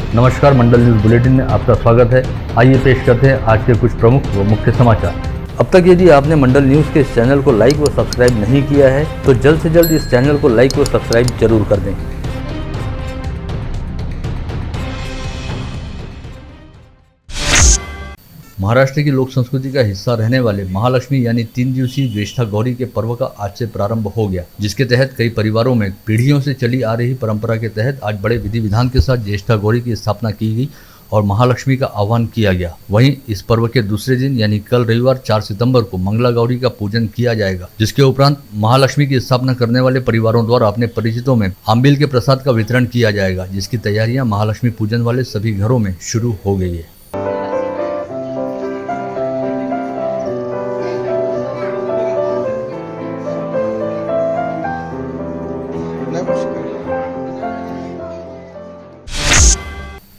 नमस्कार, मंडल news bulletin में आपका स्वागत है। आइए पेश करते हैं आज के कुछ प्रमुख व मुख्य समाचार। अब तक यदि आपने मंडल न्यूज के इस चैनल को लाइक व सब्सक्राइब नहीं किया है तो जल्द से जल्द इस चैनल को लाइक व सब्सक्राइब जरूर कर दें। महाराष्ट्र की लोक संस्कृति का हिस्सा रहने वाले महालक्ष्मी यानी 3 दिवसीय ज्येष्ठा गौरी के पर्व का आज से प्रारंभ हो गया, जिसके तहत कई परिवारों में पीढ़ियों से चली आ रही परंपरा के तहत आज बड़े विधि विधान के साथ ज्येष्ठा गौरी की स्थापना की गई और महालक्ष्मी का आह्वान किया गया। वहीं इस पर्व के दूसरे दिन यानी कल रविवार 4 सितंबर को मंगला गौरी का पूजन किया जाएगा, जिसके उपरांत महालक्ष्मी की स्थापना करने वाले परिवारों द्वारा अपने परिचितों में आंबील के प्रसाद का वितरण किया जाएगा, जिसकी तैयारियां महालक्ष्मी पूजन वाले सभी घरों में शुरू हो गई है।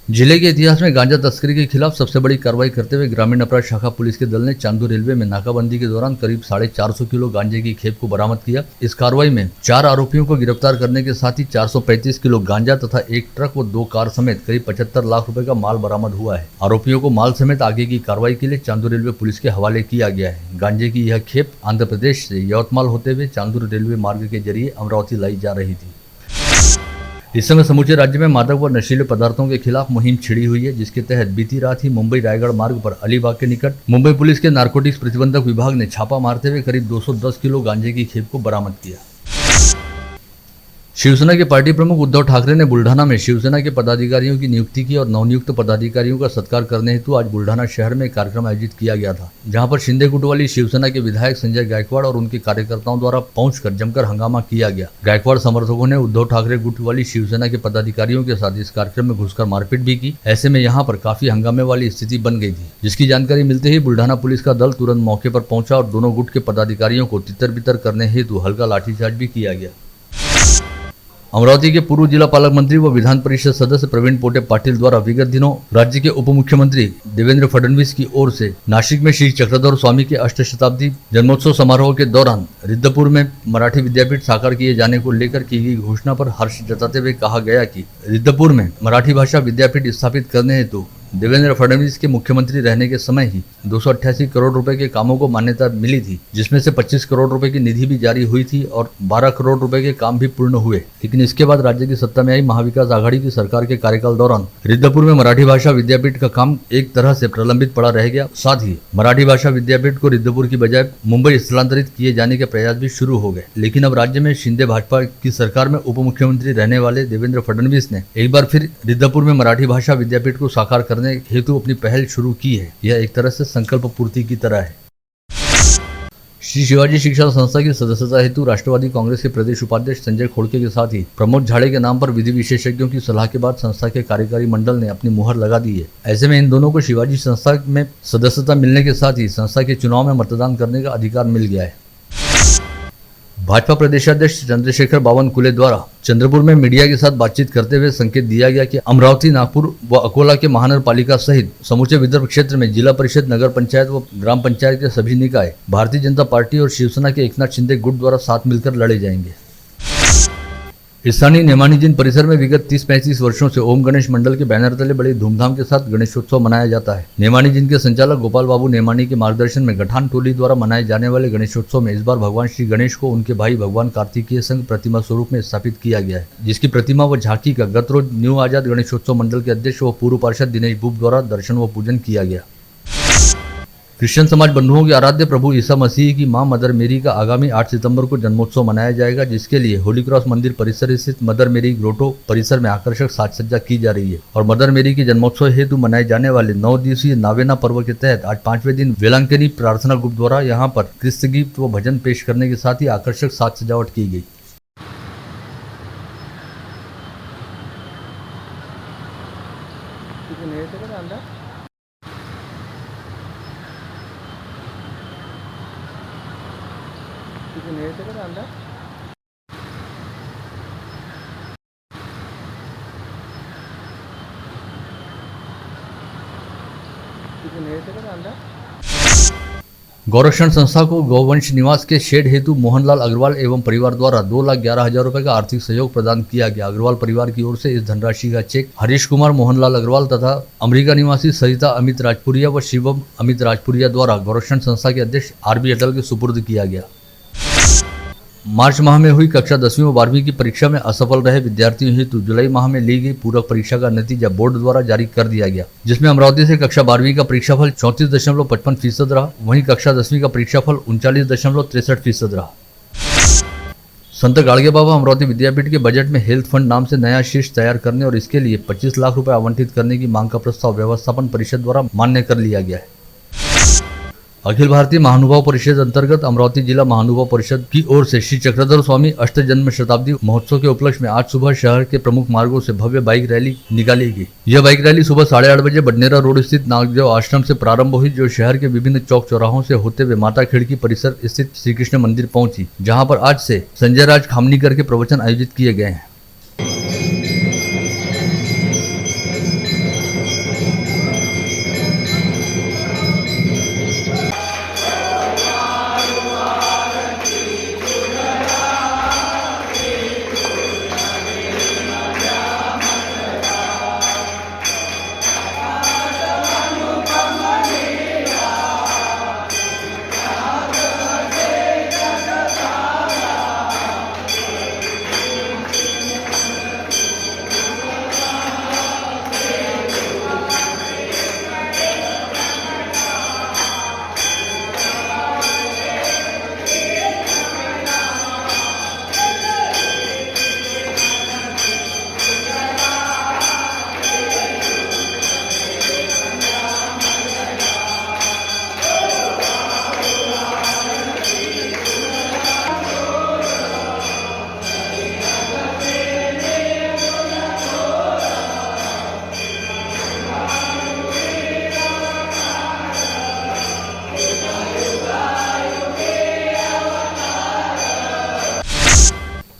जिले के इतिहास में गांजा तस्करी के खिलाफ सबसे बड़ी कार्रवाई करते हुए ग्रामीण अपराध शाखा पुलिस के दल ने चांदू रेलवे में नाकाबंदी के दौरान करीब 450 किलो गांजे की खेप को बरामद किया। इस कार्रवाई में 4 आरोपियों को गिरफ्तार करने के साथ ही 435 किलो गांजा तथा 1 ट्रक व 2 कार समेत करीब 75 लाख रुपए का माल बरामद हुआ है। आरोपियों को माल समेत आगे की कार्रवाई के लिए चांदू रेलवे पुलिस के हवाले किया गया है। गांजे की यह खेप आंध्र प्रदेश से यवतमाल होते हुए चांदूर रेलवे मार्ग के जरिए अमरावती लाई जा रही थी। इस समय समूचे राज्य में मादक व नशीले पदार्थों के खिलाफ मुहिम छिड़ी हुई है, जिसके तहत बीती रात ही मुंबई रायगढ़ मार्ग पर अलीबाग के निकट मुंबई पुलिस के नारकोटिक्स प्रतिबंधक विभाग ने छापा मारते हुए करीब 210 किलो गांजे की खेप को बरामद किया। शिवसेना के पार्टी प्रमुख उद्धव ठाकरे ने बुल्ढाना में शिवसेना के पदाधिकारियों की नियुक्ति की और नवनियुक्त पदाधिकारियों का सत्कार करने हेतु आज बुल्ढाना शहर में एक कार्यक्रम आयोजित किया गया था, जहां पर शिंदे गुट वाली शिवसेना के विधायक संजय गायकवाड़ और उनके कार्यकर्ताओं द्वारा पहुंचकर जमकर हंगामा किया गया। गायकवाड़ समर्थकों ने उद्धव ठाकरे गुट वाली शिवसेना के पदाधिकारियों के साथ इस कार्यक्रम में घुसकर मारपीट भी की। ऐसे में यहाँ पर काफी हंगामे वाली स्थिति बन गई थी, जिसकी जानकारी मिलते ही बुल्ढाना पुलिस का दल तुरंत मौके पर पहुंचा और दोनों गुट के पदाधिकारियों को तितर बितर करने हेतु हल्का लाठीचार्ज भी किया गया। अमरावती के पूर्व जिला पालक मंत्री व विधान परिषद सदस्य प्रवीण पोटे पाटिल द्वारा विगत दिनों राज्य के उप मुख्यमंत्री देवेंद्र फडणवीस की ओर से नासिक में श्री चक्रधर स्वामी के अष्टशताब्दी जन्मोत्सव समारोह के दौरान रिद्धपुर में मराठी विद्यापीठ साकार किए जाने को लेकर की गई घोषणा पर हर्ष जताते हुए कहा गया कि रिद्धपुर में मराठी भाषा विद्यापीठ स्थापित करने हेतु देवेंद्र फडणवीस के मुख्यमंत्री रहने के समय ही 288 करोड़ रुपए के कामों को मान्यता मिली थी, जिसमें से 25 करोड़ रुपए की निधि भी जारी हुई थी और 12 करोड़ रुपए के काम भी पूर्ण हुए। लेकिन इसके बाद राज्य की सत्ता में आई महाविकास आघाड़ी की सरकार के कार्यकाल दौरान रिद्धपुर में मराठी भाषा विद्यापीठ का काम एक तरह से प्रलंबित पड़ा रह गया। साथ ही मराठी भाषा विद्यापीठ को रिद्धपुर की बजाय मुंबई स्थलांतरित किए जाने के प्रयास भी शुरू हो गए। लेकिन अब राज्य में शिंदे भाजपा की सरकार में उप मुख्यमंत्री रहने वाले देवेंद्र फडणवीस ने एक बार फिर रिद्धपुर में मराठी भाषा विद्यापीठ को साकार करने हेतु अपनी पहल शुरू की है। यह एक तरह से संकल्प पूर्ति की तरह है। श्री शिवाजी शिक्षा संस्था की सदस्यता हेतु राष्ट्रवादी कांग्रेस के प्रदेश उपाध्यक्ष संजय खोड़के के साथ ही प्रमोद झाड़े के नाम पर विधि विशेषज्ञों की सलाह के बाद संस्था के कार्यकारी मंडल ने अपनी मुहर लगा दी है। ऐसे में इन दोनों को शिवाजी संस्था में सदस्यता मिलने के साथ ही संस्था के चुनाव में मतदान करने का अधिकार मिल गया है। भाजपा प्रदेशाध्यक्ष चंद्रशेखर बावनकुले द्वारा चंद्रपुर में मीडिया के साथ बातचीत करते हुए संकेत दिया गया कि अमरावती, नागपुर व अकोला के महानगर पालिका सहित समूचे विदर्भ क्षेत्र में जिला परिषद, नगर पंचायत व ग्राम पंचायत के सभी निकाय भारतीय जनता पार्टी और शिवसेना के एकनाथ शिंदे गुट द्वारा साथ मिलकर लड़े जाएंगे। स्थानीय नेमानीजिन परिसर में विगत 30-35 वर्षों से ओम गणेश मंडल के बैनर तले बड़ी धूमधाम के साथ गणेशोत्सव मनाया जाता है। नेमानीजिन के संचालक गोपाल बाबू नेमानी के मार्गदर्शन में गठान टोली द्वारा मनाए जाने वाले गणेशोत्सव में इस बार भगवान श्री गणेश को उनके भाई भगवान कार्तिकेय संग प्रतिमा स्वरूप में स्थापित किया गया है, जिसकी प्रतिमा व झांकी का गत रोज न्यू आजाद गणेशोत्सव मंडल के अध्यक्ष व पूर्व पार्षद दिनेश बुब द्वारा दर्शन व पूजन किया गया। क्रिश्चियन समाज बंधुओं के आराध्य प्रभु ईसा मसीह की मां मदर मेरी का आगामी 8 सितंबर को जन्मोत्सव मनाया जाएगा, जिसके लिए होली क्रॉस मंदिर परिसर स्थित मदर मेरी ग्रोटो परिसर में आकर्षक साज सज्जा की जा रही है। और मदर मेरी के जन्मोत्सव हेतु मनाए जाने वाले 9 दिवसीय नावेना पर्व के तहत आज 5वें दिन वेलांकनी प्रार्थना ग्रुप द्वारा यहाँ पर क्रिस्त गीत व भजन पेश करने के साथ ही आकर्षक साज सजावट की गई। गौरक्षण संस्था को गौवंश निवास के शेड हेतु मोहनलाल अग्रवाल एवं परिवार द्वारा 2,11,000 रुपए का आर्थिक सहयोग प्रदान किया गया। अग्रवाल परिवार की ओर से इस धनराशि का चेक हरीश कुमार मोहनलाल अग्रवाल तथा अमेरिका निवासी सरिता अमित राजपुरिया व शिवम अमित राजपुरिया द्वारा गौरक्षण संस्था के अध्यक्ष RB अटल के सुपुर्द किया गया। मार्च माह में हुई कक्षा 10वीं व 12वीं की परीक्षा में असफल रहे विद्यार्थियों हेतु जुलाई माह में ली गई पूरक परीक्षा का नतीजा बोर्ड द्वारा जारी कर दिया गया, जिसमें अमरावती से कक्षा 12वीं का परीक्षाफल 34.55% रहा। वहीं कक्षा 10वीं का परीक्षाफल 39.63% रहा। संत गाड़गे बाबा अमरावती विद्यापीठ के बजट में हेल्थ फंड नाम से नया शीर्ष तैयार करने और इसके लिए 25 लाख रुपए आवंटित करने की मांग का प्रस्ताव व्यवस्थापन परिषद द्वारा मान्य कर लिया गया है। अखिल भारतीय महानुभाव परिषद अंतर्गत अमरावती जिला महानुभाव परिषद की ओर से श्री चक्रधर स्वामी अष्टजन्म शताब्दी महोत्सव के उपलक्ष्य में आज सुबह शहर के प्रमुख मार्गों से भव्य बाइक रैली निकाली गई। यह बाइक रैली सुबह 8:30 बजे बडनेरा रोड स्थित नागदेव आश्रम से प्रारंभ हुई, जो शहर के विभिन्न चौक चौराहों से होते हुए माता खिड़की परिसर स्थित श्री कृष्ण मंदिर पहुंची, जहाँ पर आज से संजय राज खामनीकर के प्रवचन आयोजित किए गए हैं।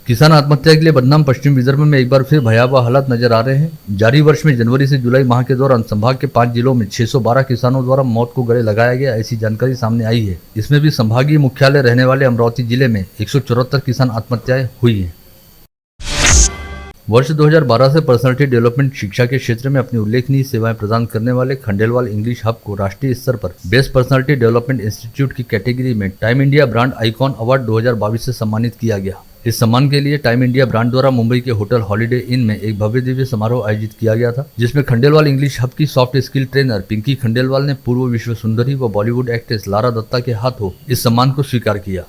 किसान आत्महत्या के लिए बदनाम पश्चिम विदर्भ में एक बार फिर भयावह हालात नजर आ रहे हैं। जारी वर्ष में जनवरी से जुलाई माह के दौरान संभाग के 5 जिलों में 612 किसानों द्वारा मौत को गले लगाया गया, ऐसी जानकारी सामने आई है। इसमें भी संभागीय मुख्यालय रहने वाले अमरावती जिले में 174 किसान आत्महत्याएं हुई हैं। वर्ष 2012 से पर्सनालिटी डेवलपमेंट शिक्षा के क्षेत्र में अपनी उल्लेखनीय सेवाएं प्रदान करने वाले खंडेलवाल इंग्लिश हब को राष्ट्रीय स्तर पर बेस्ट पर्सनालिटी डेवलपमेंट इंस्टीट्यूट की कैटेगरी में time India brand icon award 2022 से सम्मानित किया गया। इस सम्मान के लिए टाइम इंडिया ब्रांड द्वारा मुंबई के होटल हॉलिडे इन में एक भव्य दिव्य समारोह आयोजित किया गया था, जिसमें खंडेलवाल इंग्लिश हब की soft skill trainer Pinky Khandelwal ने पूर्व विश्व सुंदरी व बॉलीवुड एक्ट्रेस लारा दत्ता के हाथों इस सम्मान को स्वीकार किया।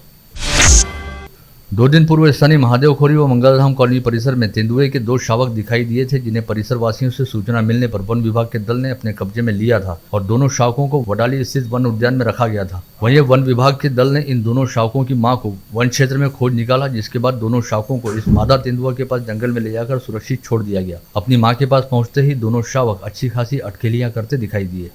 2 दिन पूर्व स्थानीय महादेव खोरी व मंगलधाम कॉलोनी परिसर में तेंदुए के 2 शावक दिखाई दिए थे, जिन्हें परिसर वासियों से सूचना मिलने पर वन विभाग के दल ने अपने कब्जे में लिया था और दोनों शावकों को वडाली स्थित वन उद्यान में रखा गया था। वहीं वन विभाग के दल ने इन दोनों शावकों की मां को वन क्षेत्र में खोज निकाला, जिसके बाद दोनों शावकों को इस मादा तेंदुआ के पास जंगल में ले जाकर सुरक्षित छोड़ दिया गया। अपनी मां के पास पहुंचते ही दोनों शावक अच्छी खासी अटखेलियां करते दिखाई दिए।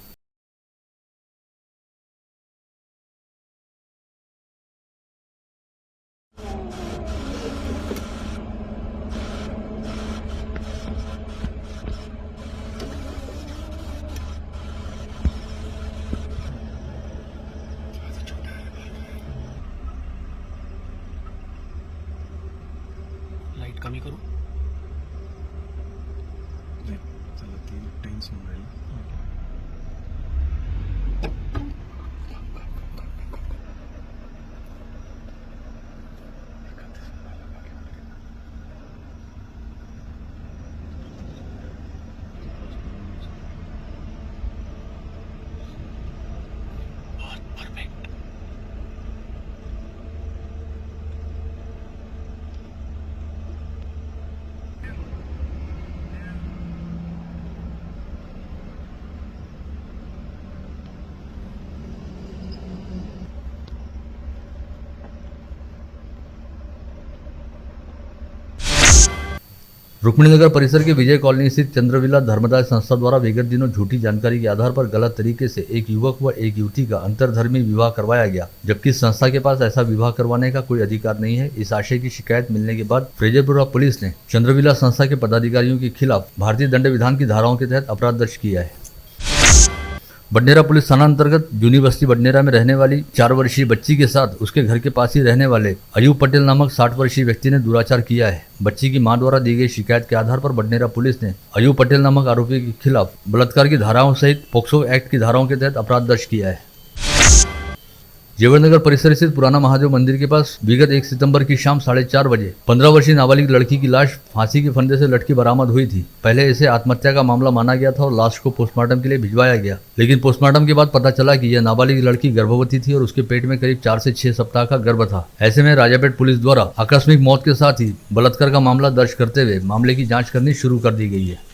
लाईट कमी करू. चला ती टेन्शन राहील. परफेक्ट. रुक्मिणीनगर परिसर के विजय कॉलोनी स्थित चंद्रविला धर्मदाय संस्था द्वारा विगत दिनों झूठी जानकारी के आधार पर गलत तरीके से एक युवक व एक युवती का अंतरधर्मी विवाह करवाया गया, जबकि संस्था के पास ऐसा विवाह करवाने का कोई अधिकार नहीं है। इस आशय की शिकायत मिलने के बाद फ्रेजरपुरा पुलिस ने चंद्रविला संस्था के पदाधिकारियों के खिलाफ भारतीय दंड विधान की धाराओं के तहत अपराध दर्ज किया है। बडनेरा पुलिस थाना अंतर्गत जूनी बस्ती बडनेरा में रहने वाली 4 वर्षीय बच्ची के साथ उसके घर के पास ही रहने वाले अयूब पटेल नामक 60 वर्षीय व्यक्ति ने दुराचार किया है। बच्ची की मां द्वारा दी गई शिकायत के आधार पर बडनेरा पुलिस ने अयूब पटेल नामक आरोपी के खिलाफ बलात्कार की धाराओं सहित पोक्सो एक्ट की धाराओं के तहत अपराध दर्ज किया है। जेवरनगर परिसर स्थित पुराना महादेव मंदिर के पास विगत 1 सितंबर की शाम 4:30 बजे 15 वर्षीय नाबालिग लड़की की लाश फांसी के फंदे से लटकी बरामद हुई थी। पहले इसे आत्महत्या का मामला माना गया था और लाश को पोस्टमार्टम के लिए भिजवाया गया, लेकिन पोस्टमार्टम के बाद पता चला कि यह नाबालिग लड़की गर्भवती थी और उसके पेट में करीब 4 से 6 सप्ताह का गर्भ था। ऐसे में राजापेट पुलिस द्वारा आकस्मिक मौत के साथ ही बलात्कार का मामला दर्ज करते हुए मामले की जाँच करनी शुरू कर दी गई है।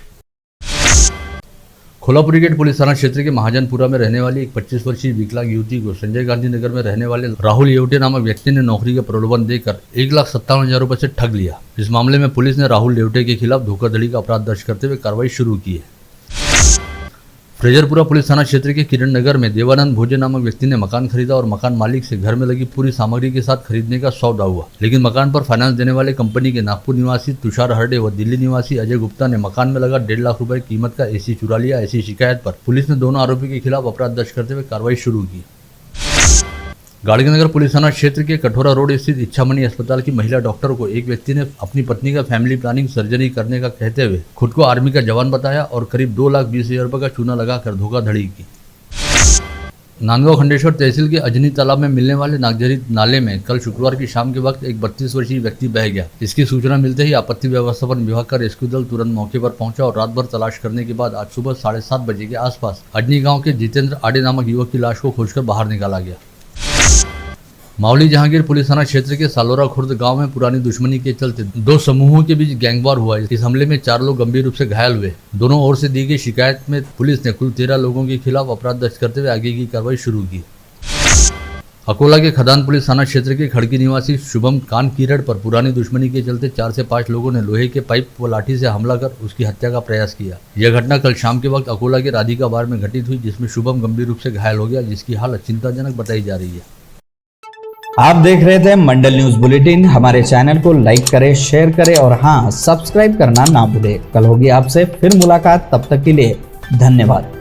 खोलापुरी गेट पुलिस थाना क्षेत्र के महाजनपुरा में रहने वाली एक 25 वर्षीय विकलांग युवती को संजय गांधी नगर में रहने वाले राहुल येवटे नामक व्यक्ति ने नौकरी का प्रलोभन देकर 1,57,000 रुपए से ठग लिया। इस मामले में पुलिस ने राहुल येवटे के खिलाफ धोखाधड़ी का अपराध दर्ज करते हुए कार्रवाई शुरू की है। फ्रेजरपुरा पुलिस थाना क्षेत्र के किरण नगर में देवानंद भोजे नामक व्यक्ति ने मकान खरीदा और मकान मालिक से घर में लगी पूरी सामग्री के साथ खरीदने का सौदा हुआ, लेकिन मकान पर फाइनेंस देने वाले कंपनी के नागपुर निवासी तुषार हरडे व दिल्ली निवासी अजय गुप्ता ने मकान में लगा 1.5 लाख रुपए कीमत का एसी चुरा लिया। ऐसी शिकायत पर पुलिस ने दोनों आरोपी के खिलाफ अपराध दर्ज करते हुए कार्रवाई शुरू की। गाड़ीनगर पुलिस थाना क्षेत्र के कठोरा रोड स्थित इच्छामणि अस्पताल की महिला डॉक्टर को एक व्यक्ति ने अपनी पत्नी का फैमिली प्लानिंग सर्जरी करने का कहते हुए खुद को आर्मी का जवान बताया और करीब 2,20,000 रुपए का चूना लगाकर धोखाधड़ी की। नांदगांव खंडेश्वर तहसील के अजनी तालाब में मिलने वाले नागझरी नाले में कल शुक्रवार की शाम के वक्त एक 32 वर्षीय व्यक्ति बह गया। इसकी सूचना मिलते ही आपत्ति व्यवस्थापन विभाग का रेस्क्यू दल तुरंत मौके पर पहुंचा और रात भर तलाश करने के बाद आज सुबह 7:30 बजे के आसपास अजनी गांव के जितेंद्र आडे नामक युवक की लाश को खोजकर बाहर निकाला गया। मावली जहांगीर पुलिस थाना क्षेत्र के सालोरा खुर्द गांव में पुरानी दुश्मनी के चलते 2 समूहों के बीच गैंगवार हुआ। इस हमले में 4 लोग गंभीर रूप से घायल हुए। दोनों ओर से दी गई शिकायत में पुलिस ने कुल 13 लोगों के खिलाफ अपराध दर्ज करते हुए आगे की कार्रवाई शुरू की। अकोला के खदान पुलिस थाना क्षेत्र के खड़की निवासी शुभम कान कीरड़ पर पुरानी दुश्मनी के चलते 4 से 5 लोगों ने लोहे के पाइप व लाठी से हमला कर उसकी हत्या का प्रयास किया। यह घटना कल शाम के वक्त अकोला के राधिका बार में घटित हुई, जिसमें शुभम गंभीर रूप से घायल हो गया, जिसकी हालत चिंताजनक बताई जा रही है। आप देख रहे थे मंडल न्यूज बुलेटिन। हमारे चैनल को लाइक करें, शेयर करें और हाँ, सब्सक्राइब करना ना भूलें। कल होगी आपसे फिर मुलाकात, तब तक के लिए धन्यवाद।